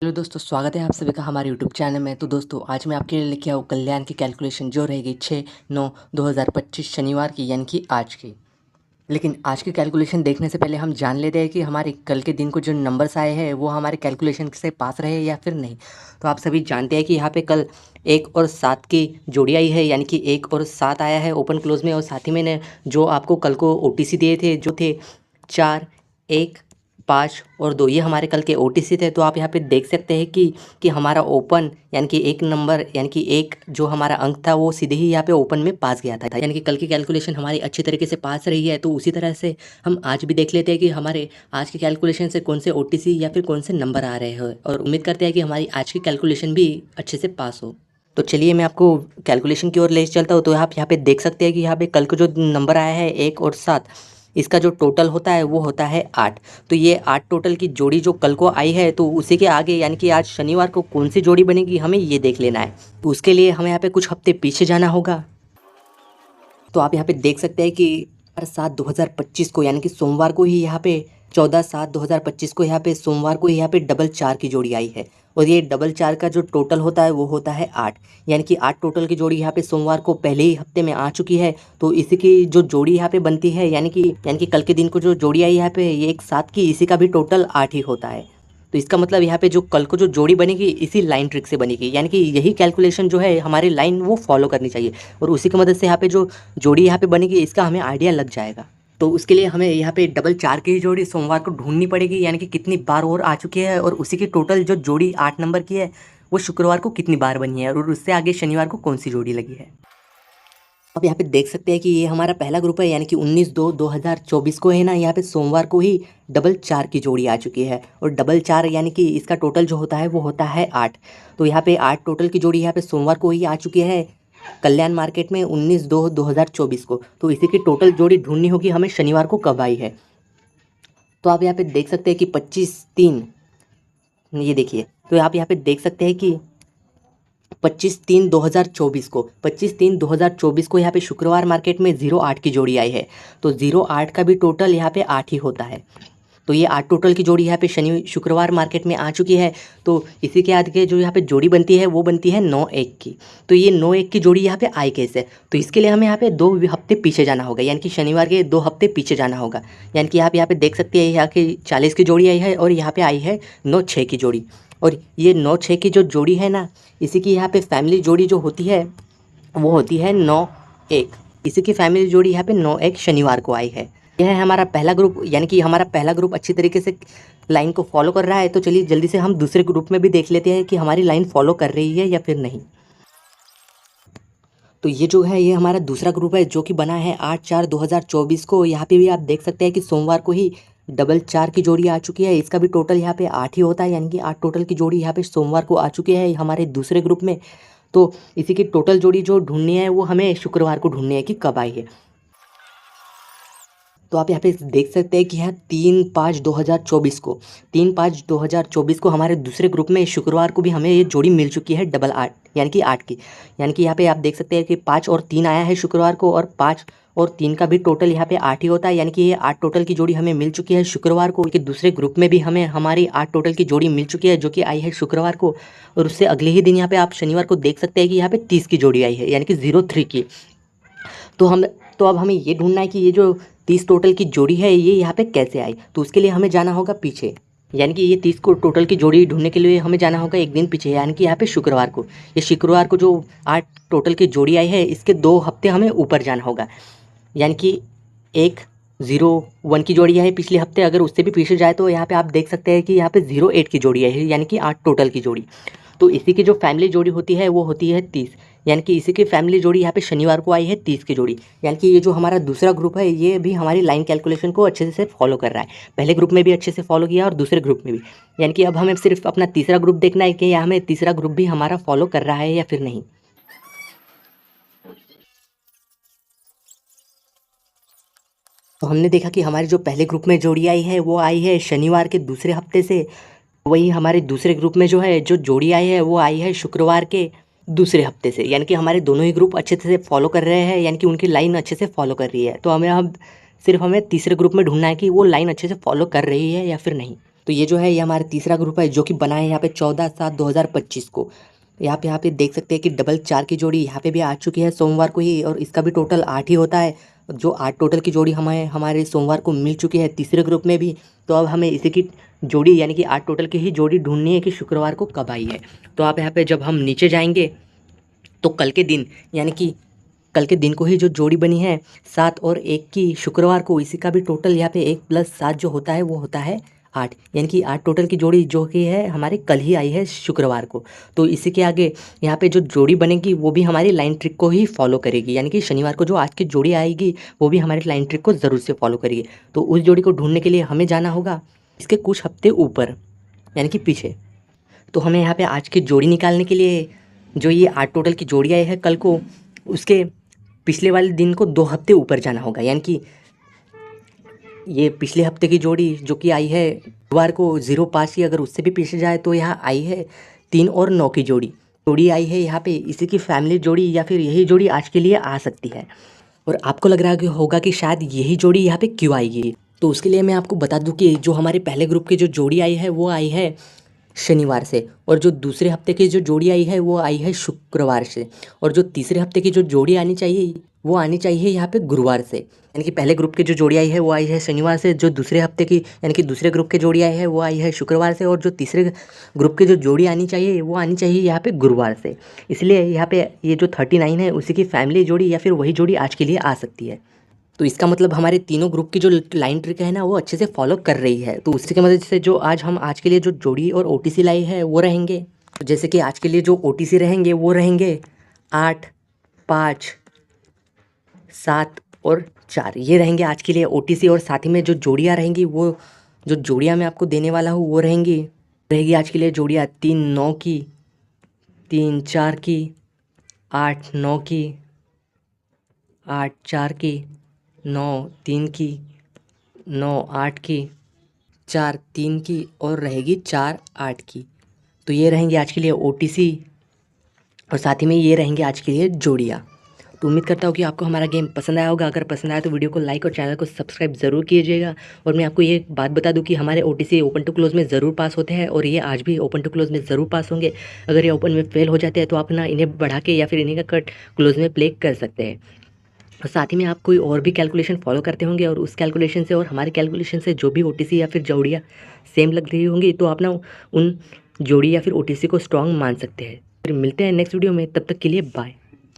Hello दोस्तों, स्वागत है आप सभी का हमारे यूट्यूब चैनल में। तो दोस्तों, आज मैं आपके लिए लेके आऊँ कल्याण की कैलकुलेशन जो रहेगी 6/9/2025 शनिवार की, यानी कि आज की। लेकिन आज की कैलकुलेशन देखने से पहले हम जान लेते हैं कि हमारे कल के दिन को जो नंबर्स आए हैं वो हमारे कैलकुलेशन से पास रहे या फिर नहीं। तो आप सभी जानते हैं कि यहाँ पे कल 1 और 7 की जोड़ी आई है, यानी कि 1 और 7 आया है ओपन क्लोज में। और साथ ही मैंने जो आपको कल को ओटीसी दिए थे जो थे 4, 1, 5 और 2, ये हमारे कल के ओटीसी थे। तो आप यहाँ पे देख सकते हैं कि हमारा ओपन यानी कि एक नंबर यानी कि एक जो हमारा अंक था वो सीधे ही यहाँ पे ओपन में पास गया था, यानी कि कल की कैलकुलेशन हमारी अच्छी तरीके से पास रही है। तो उसी तरह से हम आज भी देख लेते हैं कि हमारे आज की कैलकुलेशन से कौन से ओटीसी या फिर कौन से नंबर आ रहे हैं, और उम्मीद करते हैं कि हमारी आज की कैलकुलेशन भी अच्छे से पास हो। तो चलिए मैं आपको कैलकुलेशन की ओर ले चलता हूँ। तो आप यहाँ पे देख सकते हैं कि यहाँ पे कल को जो नंबर आया है 1 और 7, इसका जो टोटल होता है वो होता है 8। तो ये 8 टोटल की जोड़ी जो कल को आई है, तो उसी के आगे यानी कि आज शनिवार को कौन सी जोड़ी बनेगी हमें ये देख लेना है। तो उसके लिए हमें यहाँ पे कुछ हफ्ते पीछे जाना होगा। तो आप यहाँ पे देख सकते हैं कि 4/7/2025 को यानी कि सोमवार को ही यहाँ पे 14/7/2025 को यहाँ पे सोमवार को यहाँ पे डबल 4 की जोड़ी आई है। और ये डबल 4 का जो टोटल होता है वो होता है 8, यानी कि 8 टोटल की जोड़ी यहाँ पे सोमवार को पहले ही हफ्ते में आ चुकी है। तो इसी की जो जोड़ी यहाँ पे बनती है यानी कि कल के दिन को जो जोड़ी आई यहाँ पे ये 1/7 की, इसी का भी टोटल 8 ही होता है। तो इसका मतलब यहाँ पे जो कल को जो जोड़ी बनेगी इसी लाइन ट्रिक से बनेगी, यानी कि यही कैलकुलेशन जो है हमारी लाइन वो फॉलो करनी चाहिए। और उसी की मदद से यहाँ पे जो जोड़ी यहाँ पे बनेगी इसका हमें आइडिया लग जाएगा। तो उसके लिए हमें यहाँ पे डबल 4 की जोड़ी सोमवार को ढूंढनी पड़ेगी, यानी कि कितनी बार और आ चुकी है, और उसी की टोटल जो जोड़ी 8 नंबर की है वो शुक्रवार को कितनी बार बनी है, और उससे आगे शनिवार को कौन सी जोड़ी लगी है। आप यहाँ पे देख सकते हैं कि ये हमारा पहला ग्रुप है, यानी कि 19/2/2024 को है ना, यहाँ पे सोमवार को ही डबल 4 की जोड़ी आ चुकी है। और डबल 4 यानी कि इसका टोटल जो होता है वो होता है 8। तो यहाँ पे 8 टोटल की जोड़ी यहाँ पे सोमवार को ही आ चुकी है कल्याण मार्केट में 19/2/2024 को। तो इसी की टोटल जोड़ी ढूंढनी होगी हमें शनिवार को कब आई है। तो आप यहाँ पे देख सकते हैं कि 25/3, ये देखिए। तो आप यहाँ पे देख सकते हैं कि 25/3/2024 को यहाँ पे शुक्रवार मार्केट में 08 की जोड़ी आई है। तो 08 का भी टोटल यहाँ पे 8 ही होता है। तो ये 8 टोटल की जोड़ी यहाँ पे शुक्रवार मार्केट में आ चुकी है। तो इसी के आगे जो यहाँ पे जोड़ी बनती है वो बनती है 9/1 की। तो ये 9/1 की जोड़ी यहाँ पे आई कैसे? तो इसके लिए हमें यहाँ पे 2 हफ्ते पीछे जाना होगा, यानी कि शनिवार के 2 हफ्ते पीछे जाना होगा। यानी कि आप यहाँ पे देख सकते हैं यहाँ की 40 की जोड़ी आई है और यहाँ पे आई है 9/6 की जोड़ी। और ये 9/6 की जो जोड़ी है ना, इसी की यहाँ पे फैमिली जोड़ी जो होती है वो होती है 9/1। इसी की फैमिली जोड़ी यहाँ पे 9/1 शनिवार को आई है। यह है हमारा पहला ग्रुप, यानी कि हमारा पहला ग्रुप अच्छी तरीके से लाइन को फॉलो कर रहा है। तो चलिए जल्दी से हम दूसरे ग्रुप में भी देख लेते हैं कि हमारी लाइन फॉलो कर रही है या फिर नहीं। तो ये जो है ये हमारा दूसरा ग्रुप है जो कि बना है 8/4/2024 को। यहाँ पे भी आप देख सकते हैं कि सोमवार को ही डबल 4 की जोड़ी आ चुकी है। इसका भी टोटल यहाँ पे 8 ही होता है, यानी कि 8 टोटल की जोड़ी यहाँ पे सोमवार को आ चुकी है हमारे दूसरे ग्रुप में। तो इसी की टोटल जोड़ी जो ढूंढनी है वो हमें शुक्रवार को ढूंढनी है कि कब आई है। तो आप यहाँ पे देख सकते हैं कि यहाँ 3/5/2024 को हमारे दूसरे ग्रुप में शुक्रवार को भी हमें ये जोड़ी मिल चुकी है डबल 8, यानी कि 8 की। यानी कि यहाँ पे आप देख सकते हैं कि 5 और 3 आया है शुक्रवार को, और 5 और 3 का भी टोटल यहाँ पे 8 ही होता है, यानी कि ये 8 टोटल की जोड़ी हमें मिल चुकी है शुक्रवार को। कि दूसरे ग्रुप में भी हमें हमारी 8 टोटल की जोड़ी मिल चुकी है जो कि आई है शुक्रवार को। और उससे अगले ही दिन यहाँ पे आप शनिवार को देख सकते हैं कि यहाँ पे 30 की जोड़ी आई है, यानी कि 03 की। तो अब हमें ये ढूंढना है कि ये जो 30 टोटल की जोड़ी है ये यहाँ पे कैसे आई। तो उसके लिए हमें जाना होगा पीछे, यानी कि ये 30 को टोटल की जोड़ी ढूंढने के लिए हमें जाना होगा एक दिन पीछे, यानी कि यहाँ पे शुक्रवार को। ये शुक्रवार को जो 8 टोटल की जोड़ी आई है इसके 2 हफ्ते हमें ऊपर जाना होगा, यानी कि 1/01 की जोड़ी है पिछले हफ्ते, अगर उससे भी पीछे जाए तो यहाँ पे आप देख सकते हैं कि यहाँ पे 08 की जोड़ी है, यानी कि 8 टोटल की जोड़ी। तो इसी की जो फैमिली जोड़ी होती है वो होती है 30, यानी कि इसी की फैमिली जोड़ी यहाँ पे शनिवार को आई है 30 की जोड़ी। यानी कि ये जो हमारा दूसरा ग्रुप है ये भी हमारी लाइन कैलकुलेशन को अच्छे से फॉलो कर रहा है। पहले ग्रुप में भी अच्छे से फॉलो किया और दूसरे ग्रुप में भी। यानी कि अब हमें सिर्फ अपना तीसरा ग्रुप देखना है कि यहाँ हमें तीसरा ग्रुप भी हमारा फॉलो कर रहा है या फिर नहीं। तो हमने देखा कि हमारे जो पहले ग्रुप में जोड़ी आई है वो आई है शनिवार के दूसरे हफ्ते से। वही हमारे दूसरे ग्रुप में जो है जो जोड़ी आई है वो आई है शुक्रवार के दूसरे हफ्ते से, यानी कि हमारे दोनों ही ग्रुप अच्छे से फॉलो कर रहे हैं, यानी कि उनकी लाइन अच्छे से फॉलो कर रही है। तो हमें अब सिर्फ हमें तीसरे ग्रुप में ढूंढना है कि वो लाइन अच्छे से फॉलो कर रही है या फिर नहीं। तो ये जो है ये हमारा तीसरा ग्रुप है जो कि बना है यहाँ पे 14/7/2025 को। यहाँ पे देख सकते हैं कि डबल 4 की जोड़ी यहाँ पे भी आ चुकी है सोमवार को ही, और इसका भी टोटल 8 ही होता है। जो 8 टोटल की जोड़ी हमें हमारे सोमवार को मिल चुकी है तीसरे ग्रुप में भी। तो अब हमें इसी की जोड़ी यानी कि 8 टोटल की ही जोड़ी ढूंढनी है कि शुक्रवार को कब आई है। तो आप यहाँ पे जब हम नीचे जाएंगे तो कल के दिन यानी कि कल के दिन को ही जो जोड़ी बनी है 7 और 1 की शुक्रवार को, इसी का भी टोटल यहाँ पे 1 + 7 जो होता है वो होता है 8, यानी कि 8 टोटल की जोड़ी जो कि है हमारे कल ही आई है शुक्रवार को। तो इसी के आगे यहाँ पे जो जोड़ी बनेगी वो भी हमारी लाइन ट्रिक को ही फॉलो करेगी, यानी कि शनिवार को जो आज की जोड़ी आएगी वो भी हमारी लाइन ट्रिक को ज़रूर से फॉलो करेगी। तो उस जोड़ी को ढूंढने के लिए हमें जाना होगा इसके कुछ हफ्ते ऊपर यानी कि पीछे। तो हमें यहाँ पे आज की जोड़ी निकालने के लिए जो ये 8 टोटल की जोड़ी आई है कल को, उसके पिछले वाले दिन को 2 हफ्ते ऊपर जाना होगा, यानी कि ये पिछले हफ्ते की जोड़ी जो कि आई है बुधवार को 0/5 की, अगर उससे भी पीछे जाए तो यहाँ आई है 3 और 9 की जोड़ी आई है यहाँ पे। इसी की फैमिली जोड़ी या फिर यही जोड़ी आज के लिए आ सकती है। और आपको लग रहा होगा कि शायद यही जोड़ी यहाँ पे क्यों आएगी, तो उसके लिए मैं आपको बता दूं कि जो हमारे पहले ग्रुप की जो जोड़ी आई है वो आई है शनिवार से, और जो दूसरे हफ्ते की जो जोड़ी आई है वो आई है शुक्रवार से, और जो तीसरे हफ्ते की जो जोड़ी आनी चाहिए वो आनी चाहिए यहाँ पे गुरुवार से। यानी कि पहले ग्रुप की जो जोड़ी आई है वो आई है शनिवार से, जो दूसरे हफ्ते की यानी कि दूसरे ग्रुप की जोड़ी आई है वो आई है शुक्रवार से, और जो तीसरे ग्रुप की जो जोड़ी आनी चाहिए वो आनी चाहिए यहाँ पे गुरुवार से। इसलिए यहाँ पे ये जो 39 है उसी की फैमिली जोड़ी या फिर वही जोड़ी आज के लिए आ सकती है। तो इसका मतलब हमारे तीनों ग्रुप की जो लाइन ट्रिक है ना वो अच्छे से फॉलो कर रही है। तो उसी की मदद से जो आज के लिए जो जोड़ी और ओटीसी लाई है वो रहेंगे। तो जैसे कि आज के लिए जो ओटीसी रहेंगे वो रहेंगे 8, 5, 7 और 4, ये रहेंगे आज के लिए ओटीसी। और साथ ही में जो जोड़ियाँ रहेंगी वो जो जोड़ियाँ मैं आपको देने वाला हूँ वो रहेगी आज के लिए जोड़ियाँ 3 9 की, 3 4 की, 8 9 की, 8 4 की, 9 3 की, 9 8 की, 4 3 की, और रहेगी 4 8 की। तो ये रहेंगे आज के लिए ओटीसी, और साथ ही में ये रहेंगे आज के लिए जोड़ियाँ। तो उम्मीद करता हूँ कि आपको हमारा गेम पसंद आया होगा। अगर पसंद आया तो वीडियो को लाइक और चैनल को सब्सक्राइब ज़रूर कीजिएगा। और मैं आपको ये बात बता दूं कि हमारे ओटीसी ओपन टू क्लोज में ज़रूर पास होते हैं, और ये आज भी ओपन टू क्लोज में ज़रूर पास होंगे। अगर ये ओपन में फेल हो जाते हैं तो आप ना इन्हें बढ़ा के या फिर इन्हीं का कट क्लोज में प्ले कर सकते हैं। और साथ ही में आप कोई और भी कैलकुलेशन फॉलो करते होंगे और उस कैलकुलेशन से और हमारे कैलकुलेशन से जो भी ओटीसी या फिर जोड़ियाँ सेम लग रही होंगी तो आप ना उन जोड़ी या फिर ओटीसी को स्ट्रॉन्ग मान सकते हैं। फिर मिलते हैं नेक्स्ट वीडियो में, तब तक के लिए बाय।